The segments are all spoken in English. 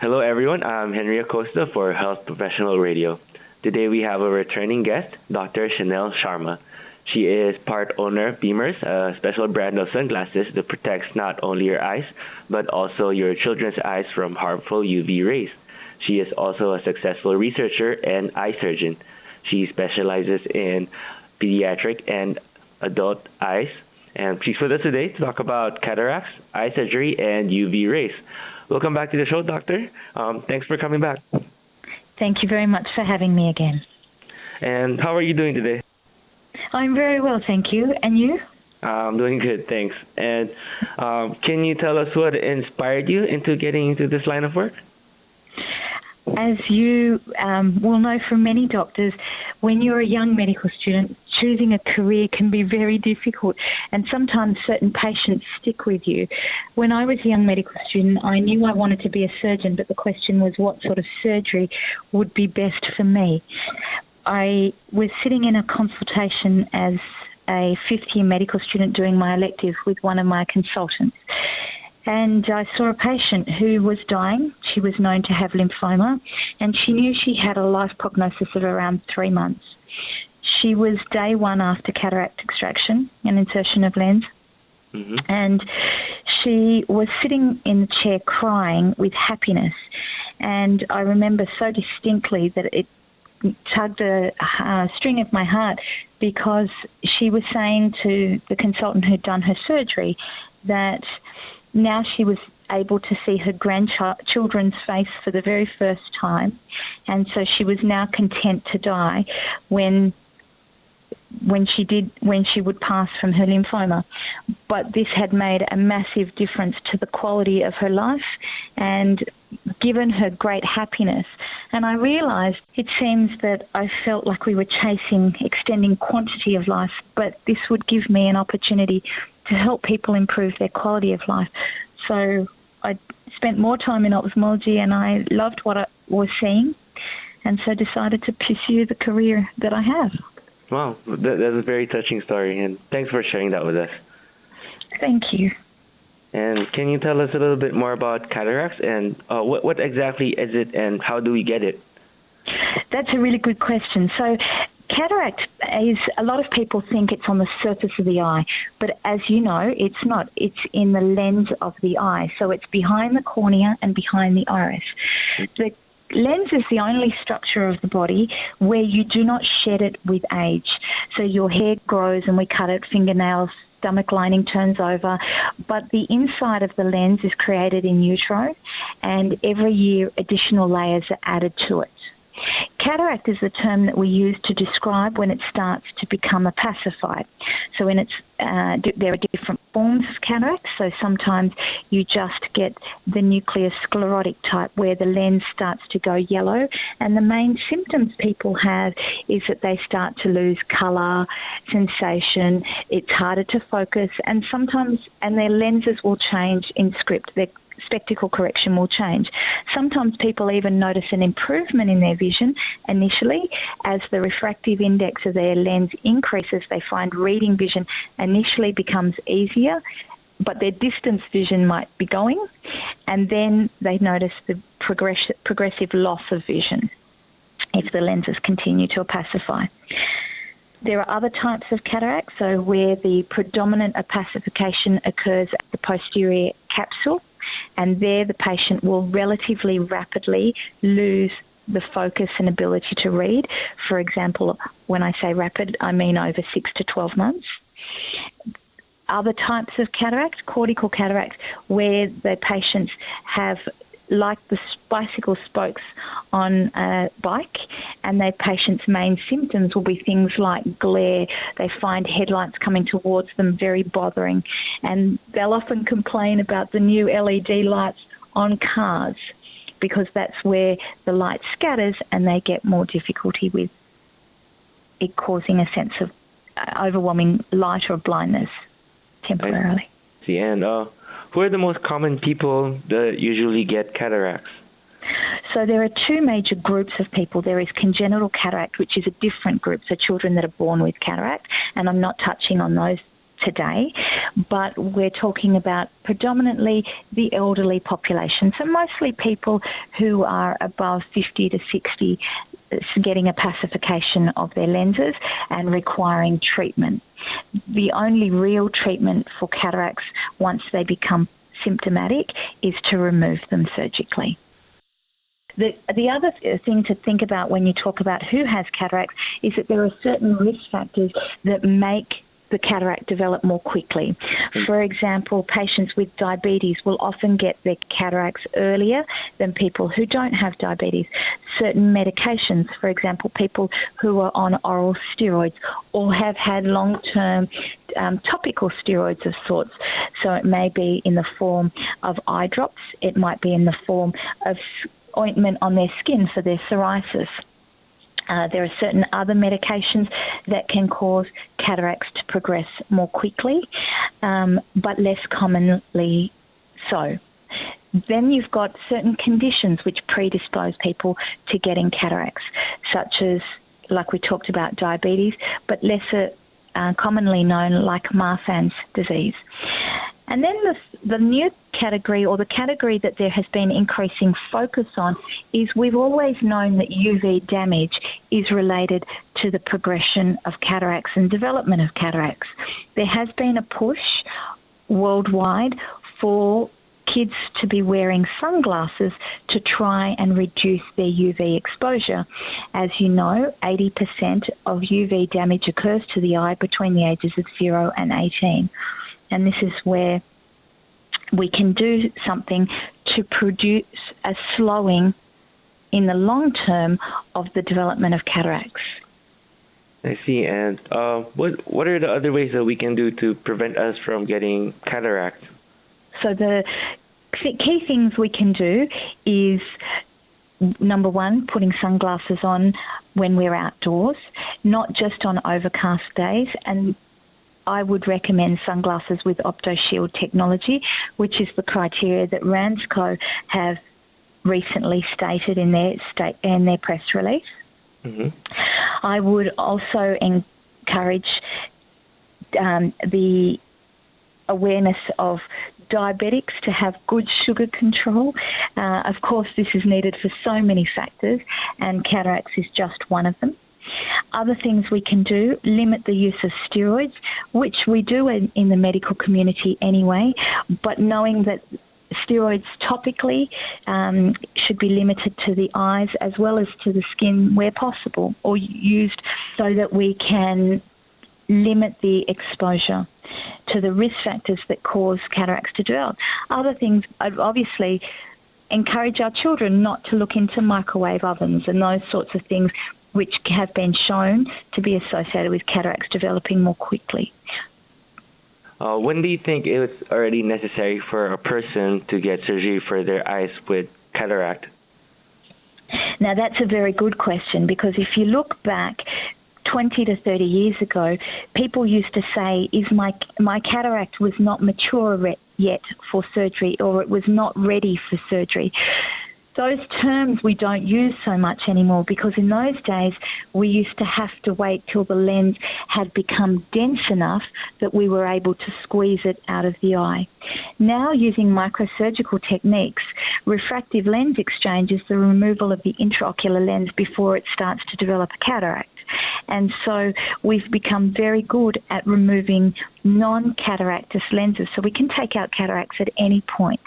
Hello, everyone. I'm Henry Acosta for Health Professional Radio. Today we have a returning guest, Dr. Shanel Sharma. She is part owner of Beamers, a special brand of sunglasses that protects not only your eyes, but also your children's eyes from harmful UV rays. She is also a successful researcher and eye surgeon. She specializes in pediatric and adult eyes, and she's with us today to talk about cataracts, eye surgery, and UV rays. Welcome back to the show, Doctor. Thanks for coming back. Thank you very much for having me again. And how are you doing today? I'm very well, thank you. And you? I'm doing good, thanks. And can you tell us what inspired you into getting into this line of work? As you will know from many doctors, when you're a young medical student, choosing a career can be very difficult, and sometimes certain patients stick with you. When I was a young medical student, I knew I wanted to be a surgeon, but the question was what sort of surgery would be best for me. I was sitting in a consultation as a fifth-year medical student doing my elective with one of my consultants. And I saw a patient who was dying. She was known to have lymphoma, and she knew she had a life prognosis of around 3 months. She was day one after cataract extraction and insertion of lens, and she was sitting in the chair crying with happiness. And I remember so distinctly that it tugged a string of my heart, because she was saying to the consultant who'd done her surgery that now she was able to see her grandchildren's face for the very first time, and so she was now content to die when she would pass from her lymphoma. But this had made a massive difference to the quality of her life and given her great happiness. And I realised it seems that I felt like we were chasing extending quantity of life, but this would give me an opportunity to help people improve their quality of life. So I spent more time in ophthalmology, and I loved what I was seeing, and so decided to pursue the career that I have. Wow, that's a very touching story, and thanks for sharing that with us. Thank you. And can you tell us a little bit more about cataracts, and what exactly is it, and how do we get it? That's a really good question. So cataract is, a lot of people think it's on the surface of the eye, but as you know, it's not. It's in the lens of the eye. So it's behind the cornea and behind the iris. The lens is the only structure of the body where you do not shed it with age. So your hair grows and we cut it, fingernails, stomach lining turns over, but the inside of the lens is created in utero, and every year additional layers are added to it. Cataract is the term that we use to describe when it starts to become opacified. So when there are different forms of cataract. So sometimes you just get the nuclear sclerotic type, where the lens starts to go yellow, and the main symptoms people have is that they start to lose colour, sensation, it's harder to focus, and their lenses will change in script. Their spectacle correction will change. Sometimes people even notice an improvement in their vision initially. As the refractive index of their lens increases, they find reading vision initially becomes easier, but their distance vision might be going, and then they notice the progressive loss of vision if the lenses continue to opacify. There are other types of cataract, so where the predominant opacification occurs at the posterior capsule, and there the patient will relatively rapidly lose the focus and ability to read. For example, when I say rapid, I mean over 6 to 12 months. Other types of cataract, cortical cataract, where the patients have like the bicycle spokes on a bike, and their patients' main symptoms will be things like glare. They find headlights coming towards them very bothering, and they'll often complain about the new LED lights on cars, because that's where the light scatters and they get more difficulty with it, causing a sense of overwhelming light or blindness temporarily. And who are the most common people that usually get cataracts? So there are two major groups of people. There is congenital cataract, which is a different group, so children that are born with cataract, and I'm not touching on those today. but we're talking about predominantly the elderly population. So mostly people who are above 50 to 60 getting a pacification of their lenses and requiring treatment. The only real treatment for cataracts once they become symptomatic is to remove them surgically. The other thing to think about when you talk about who has cataracts is that there are certain risk factors that make the cataract develop more quickly. For example, patients with diabetes will often get their cataracts earlier than people who don't have diabetes. Certain medications, for example, people who are on oral steroids or have had long-term topical steroids of sorts. So it may be in the form of eye drops, it might be in the form of ointment on their skin for their psoriasis. There are certain other medications that can cause cataracts to progress more quickly, but less commonly so. Then you've got certain conditions which predispose people to getting cataracts, such as, like we talked about, diabetes, but lesser commonly known like Marfan's disease. And then the new category, or the category that there has been increasing focus on, is we've always known that UV damage is related to the progression of cataracts and development of cataracts. There has been a push worldwide for kids to be wearing sunglasses to try and reduce their UV exposure. As you know, 80% of UV damage occurs to the eye between the ages of 0 and 18. And this is where we can do something to produce a slowing in the long term of the development of cataracts. I see. And what are the other ways that we can do to prevent us from getting cataract? So the key things we can do is, number one, putting sunglasses on when we're outdoors, not just on overcast days. And I would recommend sunglasses with OptoShield technology, which is the criteria that Ransco have recently stated in their press release. Mm-hmm. I would also encourage the awareness of diabetics to have good sugar control. Of course, this is needed for so many factors, and cataracts is just one of them. Other things we can do, limit the use of steroids, which we do in the medical community anyway, but knowing that steroids topically should be limited to the eyes as well as to the skin where possible, or used so that we can limit the exposure to the risk factors that cause cataracts to develop. Other things, obviously, encourage our children not to look into microwave ovens and those sorts of things which have been shown to be associated with cataracts developing more quickly. When do you think it's already necessary for a person to get surgery for their eyes with cataract? Now, that's a very good question, because if you look back 20 to 30 years ago, people used to say, my cataract was not mature yet for surgery, or it was not ready for surgery. Those terms we don't use so much anymore, because in those days we used to have to wait till the lens had become dense enough that we were able to squeeze it out of the eye. Now, using microsurgical techniques, refractive lens exchange is the removal of the intraocular lens before it starts to develop a cataract. And so we've become very good at removing non-cataractous lenses, so we can take out cataracts at any point.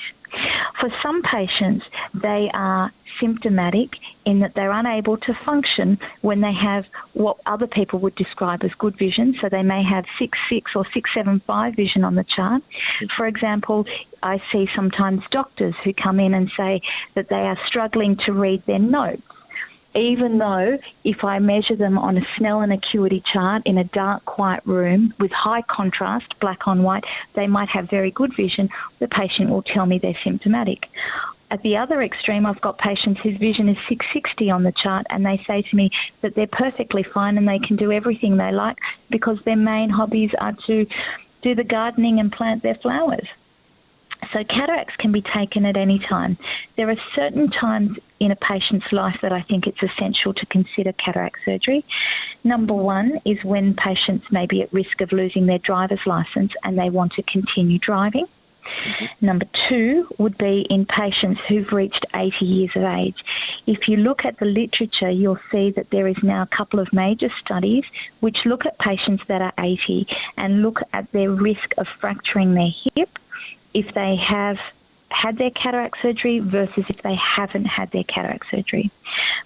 For some patients, they are symptomatic in that they're unable to function when they have what other people would describe as good vision. So they may have 6.6 or 6.75 vision on the chart. For example, I see sometimes doctors who come in and say that they are struggling to read their notes, even though if I measure them on a Snellen and Acuity chart in a dark, quiet room with high contrast, black on white, they might have very good vision. The patient will tell me they're symptomatic. At the other extreme, I've got patients whose vision is 660 on the chart, and they say to me that they're perfectly fine and they can do everything they like because their main hobbies are to do the gardening and plant their flowers. So cataracts can be taken at any time. There are certain times in a patient's life that I think it's essential to consider cataract surgery. Number one is when patients may be at risk of losing their driver's license and they want to continue driving. Number two would be in patients who've reached 80 years of age. If you look at the literature, you'll see that there is now a couple of major studies which look at patients that are 80 and look at their risk of fracturing their hip if they have had their cataract surgery versus if they haven't had their cataract surgery.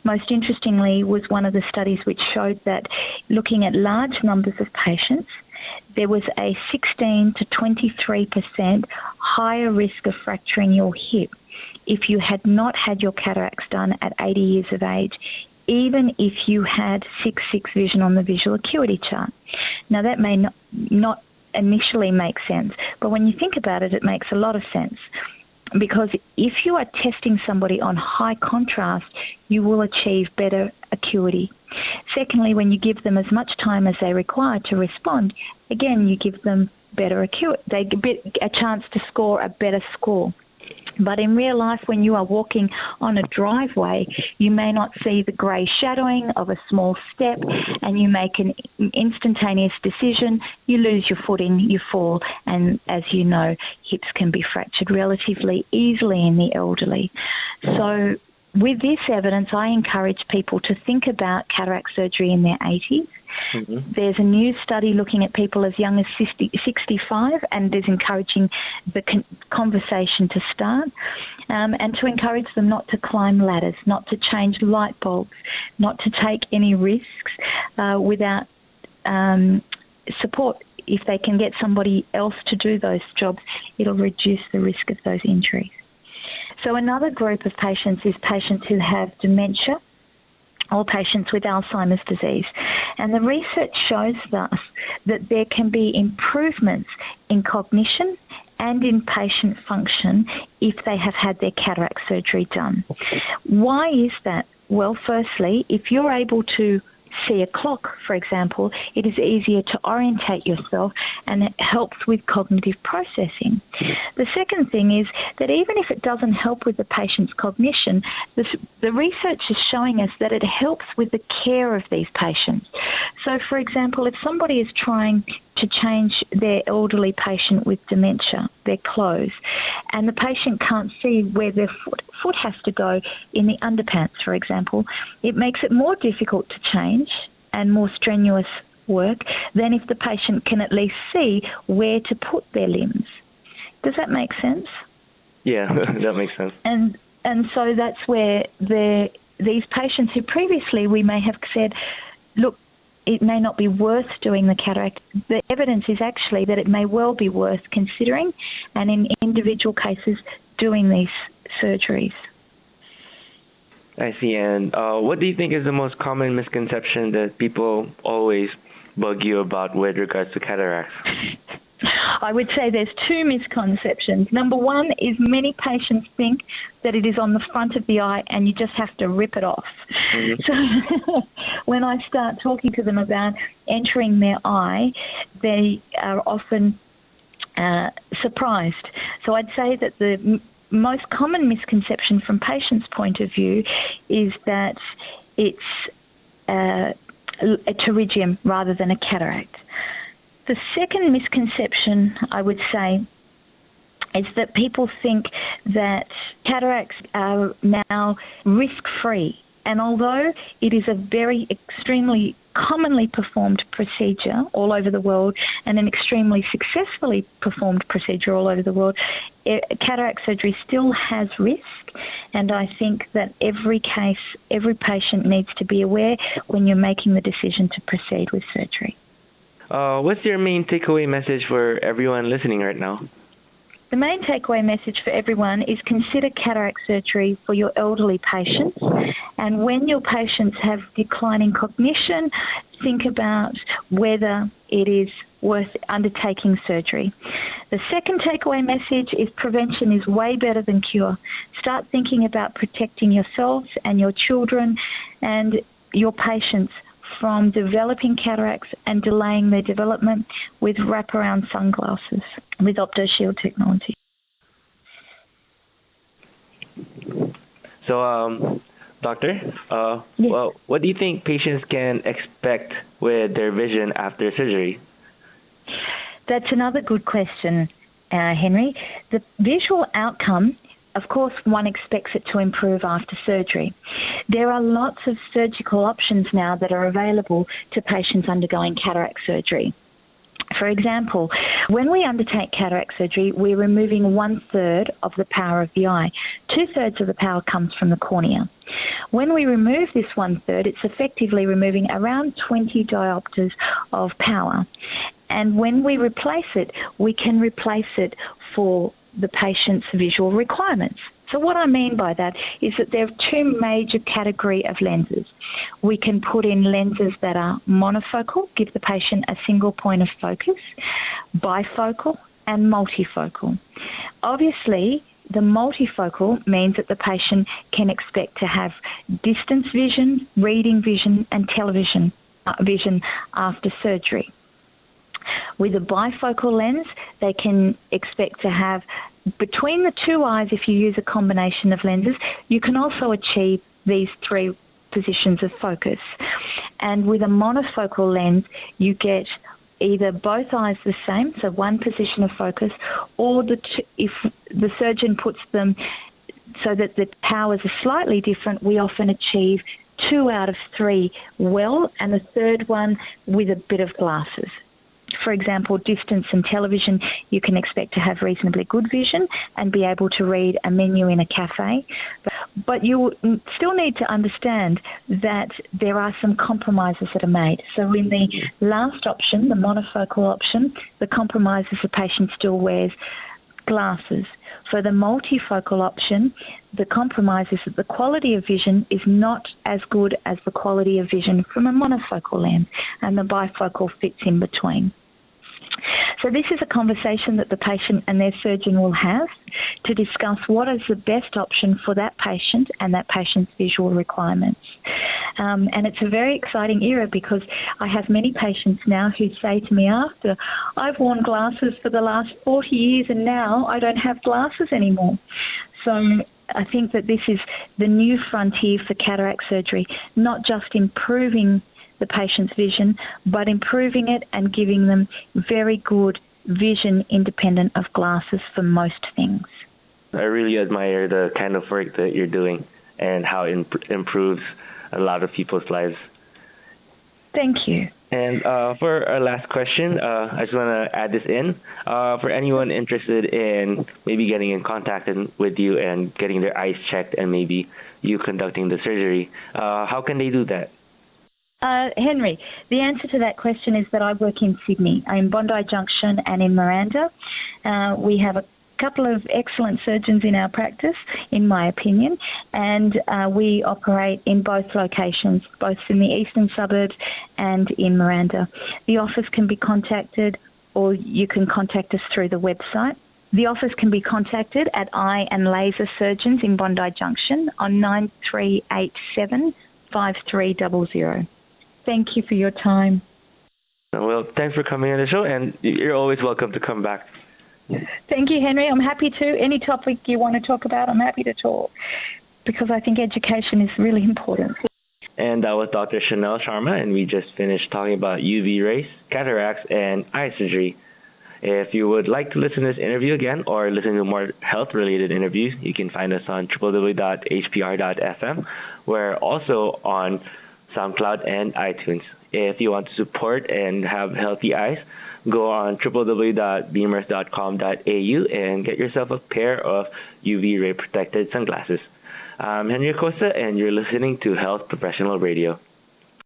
Most interestingly was one of the studies which showed that looking at large numbers of patients, there was a 16 to 23% higher risk of fracturing your hip if you had not had your cataracts done at 80 years of age, even if you had 6/6 vision on the visual acuity chart. Now that may not initially make sense, but when you think about it, it makes a lot of sense. Because if you are testing somebody on high contrast, you will achieve better acuity. Secondly, when you give them as much time as they require to respond, again, you give them better acuity. They get a chance to score a better score. But in real life, when you are walking on a driveway, you may not see the grey shadowing of a small step and you make an instantaneous decision, you lose your footing, you fall, and as you know, hips can be fractured relatively easily in the elderly. So with this evidence, I encourage people to think about cataract surgery in their 80s. There's a new study looking at people as young as 65 and is encouraging the conversation to start and to encourage them not to climb ladders, not to change light bulbs, not to take any risks without support. If they can get somebody else to do those jobs, it'll reduce the risk of those injuries. So another group of patients is patients who have dementia or patients with Alzheimer's disease. And the research shows thus that there can be improvements in cognition and in patient function if they have had their cataract surgery done. Why is that? Well, firstly, if you're able to see a clock, for example, it is easier to orientate yourself and it helps with cognitive processing. The second thing is that even if it doesn't help with the patient's cognition, the research is showing us that it helps with the care of these patients. So, for example, if somebody is trying to change their elderly patient with dementia, their clothes, and the patient can't see where their foot has to go in the underpants, for example, it makes it more difficult to change and more strenuous work than if the patient can at least see where to put their limbs. Does that make sense? Yeah, that makes sense. And so that's where these patients who previously we may have said, look, it may not be worth doing the cataract. The evidence is actually that it may well be worth considering and in individual cases doing these surgeries. I see. And what do you think is the most common misconception that people always bug you about with regards to cataracts? I would say there's two misconceptions. Number one is many patients think that it is on the front of the eye and you just have to rip it off. So when I start talking to them about entering their eye, they are often surprised. So I'd say that the most common misconception from patients' point of view is that it's a pterygium rather than a cataract. The second misconception, I would say, is that people think that cataracts are now risk-free. And although it is a very extremely commonly performed procedure all over the world and an extremely successfully performed procedure all over the world, cataract surgery still has risk. And I think that every case, every patient needs to be aware when you're making the decision to proceed with surgery. What's your main takeaway message for everyone listening right now? The main takeaway message for everyone is consider cataract surgery for your elderly patients. And when your patients have declining cognition, think about whether it is worth undertaking surgery. The second takeaway message is prevention is way better than cure. Start thinking about protecting yourselves and your children and your patients from developing cataracts and delaying their development with wraparound sunglasses with OptoShield technology. So, doctor, Yes. well, what do you think patients can expect with their vision after surgery? That's another good question, Henry. The visual outcome, of course, one expects it to improve after surgery. There are lots of surgical options now that are available to patients undergoing cataract surgery. For example, when we undertake cataract surgery, we're removing 1/3 of the power of the eye. 2/3 of the power comes from the cornea. When we remove this 1/3, it's effectively removing around 20 diopters of power. And when we replace it, we can replace it for the patient's visual requirements. So what I mean by that is that there are two major categories of lenses. We can put in lenses that are monofocal, give the patient a single point of focus, bifocal, and multifocal. Obviously, the multifocal means that the patient can expect to have distance vision, reading vision, and television vision after surgery. With a bifocal lens, they can expect to have, between the two eyes, if you use a combination of lenses, you can also achieve these three positions of focus. And with a monofocal lens, you get either both eyes the same, so one position of focus, or if the surgeon puts them so that the powers are slightly different, we often achieve 2 out of 3 well, and the third one with a bit of glasses. For example, distance and television, you can expect to have reasonably good vision and be able to read a menu in a cafe. But you still need to understand that there are some compromises that are made. So in the last option, the monofocal option, the compromise is the patient still wears glasses. For the multifocal option, the compromise is that the quality of vision is not as good as the quality of vision from a monofocal lens, and the bifocal fits in between. So this is a conversation that the patient and their surgeon will have to discuss what is the best option for that patient and that patient's visual requirements. And it's a very exciting era because I have many patients now who say to me after, I've worn glasses for the last 40 years and now I don't have glasses anymore. So I think that this is the new frontier for cataract surgery, not just improving the patient's vision, but improving it and giving them very good vision independent of glasses for most things. I really admire the kind of work that you're doing and how it improves a lot of people's lives. Thank you. And for our last question, I just want to add this in. For anyone interested in maybe getting in contact with you and getting their eyes checked and maybe you conducting the surgery, how can they do that? Henry, the answer to that question is that I work in Sydney. I'm in Bondi Junction and in Miranda. We have a couple of excellent surgeons in our practice, in my opinion, and we operate in both locations, both in the eastern suburbs and in Miranda. The office can be contacted, or you can contact us through the website. The office can be contacted at Eye and Laser Surgeons in Bondi Junction on 9387 5300. Thank you for your time. Well, thanks for coming on the show, and you're always welcome to come back. Thank you, Henry. I'm happy to. Any topic you want to talk about, I'm happy to talk, because I think education is really important. And that was Dr. Shanel Sharma, and we just finished talking about UV rays, cataracts, and eye surgery. If you would like to listen to this interview again or listen to more health-related interviews, you can find us on www.hpr.fm. We're also on SoundCloud and iTunes. If you want to support and have healthy eyes, go on www.beamers.com.au and get yourself a pair of UV ray protected sunglasses. I'm Henry Acosta, and you're listening to Health Professional Radio.